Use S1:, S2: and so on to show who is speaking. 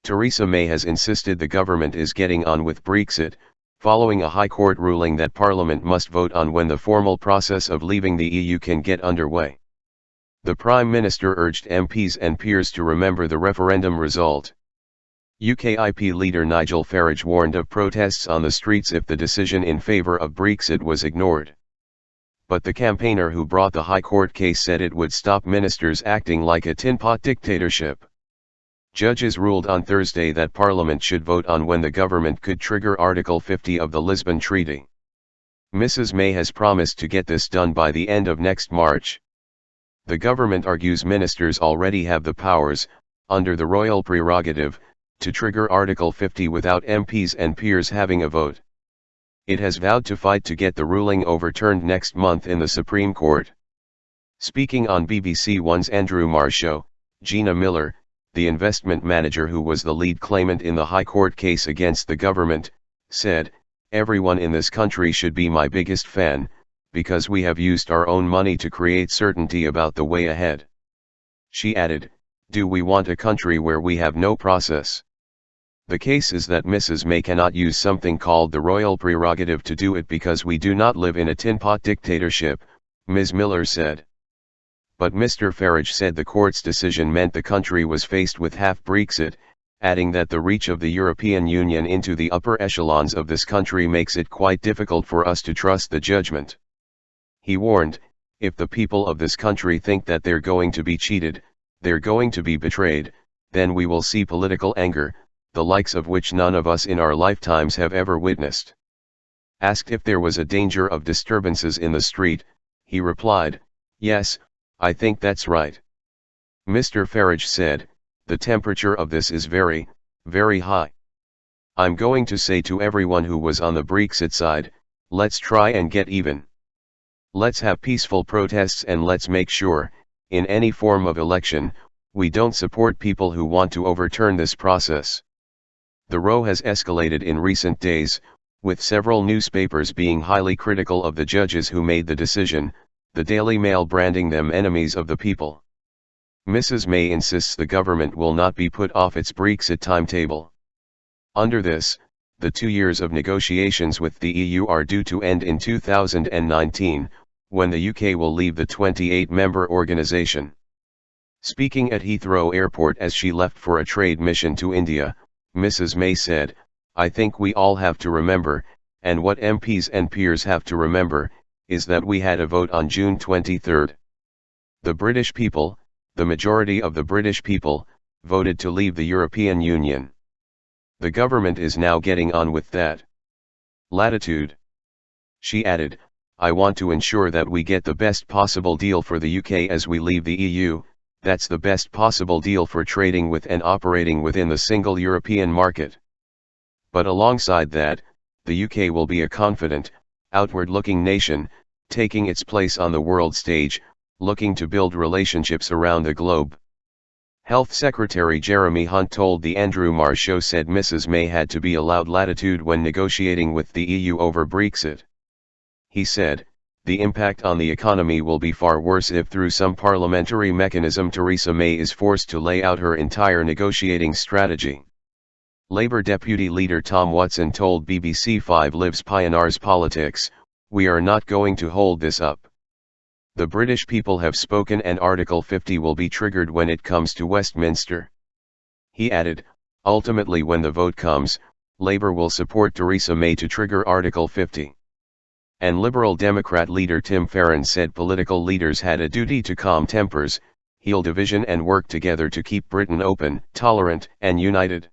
S1: Theresa May has insisted the government is getting on with Brexit, following a High Court ruling that Parliament must vote on when the formal process of leaving the EU can get underway. The Prime Minister urged MPs and peers to remember the referendum result. UKIP leader Nigel Farage warned of protests on the streets if the decision in favour of Brexit was ignored. But the campaigner who brought the High Court case said it would stop ministers acting like a tin-pot dictatorship. Judges ruled on Thursday that Parliament should vote on when the government could trigger Article 50 of the Lisbon Treaty. Mrs. May has promised to get this done by the end of next March. The government argues ministers already have the powers, under the Royal Prerogative, to trigger Article 50 without MPs and peers having a vote. It has vowed to fight to get the ruling overturned next month in the Supreme Court. Speaking on BBC One's Andrew Marr show, Gina Miller, the investment manager who was the lead claimant in the High Court case against the government, said, "Everyone in this country should be my biggest fan, because we have used our own money to create certainty about the way ahead." She added, "Do we want a country where we have no process?" The case is that Mrs. May cannot use something called the Royal Prerogative to do it because we do not live in a tin-pot dictatorship, Ms. Miller said. But Mr. Farage said the court's decision meant the country was faced with half Brexit, adding that the reach of the European Union into the upper echelons of this country makes it quite difficult for us to trust the judgment. He warned, "If the people of this country think that they're going to be cheated, they're going to be betrayed, then we will see political anger, the likes of which none of us in our lifetimes have ever witnessed." Asked if there was a danger of disturbances in the street, he replied, "Yes, I think that's right." Mr. Farage said, "The temperature of this is very, very high. I'm going to say to everyone who was on the Brexit side, let's try and get even. Let's have peaceful protests and let's make sure, in any form of election, we don't support people who want to overturn this process." The row has escalated in recent days, with several newspapers being highly critical of the judges who made the decision, the Daily Mail branding them enemies of the people. Mrs. May insists the government will not be put off its Brexit timetable. Under this, the 2 years of negotiations with the EU are due to end in 2019, when the UK will leave the 28-member organisation. Speaking at Heathrow Airport as she left for a trade mission to India, Mrs. May said, "I think we all have to remember, and what MPs and peers have to remember, is that we had a vote on June 23. The British people, the majority of the British people, voted to leave the European Union. The government is now getting on with that latitude." She added, "I want to ensure that we get the best possible deal for the UK as we leave the EU. That's the best possible deal for trading with and operating within the single European market. But alongside that, the UK will be a confident, outward-looking nation, taking its place on the world stage, looking to build relationships around the globe." Health Secretary Jeremy Hunt told the Andrew Marr show said Mrs. May had to be allowed latitude when negotiating with the EU over Brexit. He said, "The impact on the economy will be far worse if through some parliamentary mechanism Theresa May is forced to lay out her entire negotiating strategy." Labour Deputy Leader Tom Watson told BBC 5 Live's Pioneers Politics, "We are not going to hold this up. The British people have spoken and Article 50 will be triggered when it comes to Westminster." He added, "Ultimately when the vote comes, Labour will support Theresa May to trigger Article 50. And Liberal Democrat leader Tim Farron said political leaders had a duty to calm tempers, heal division and work together to keep Britain open, tolerant and united.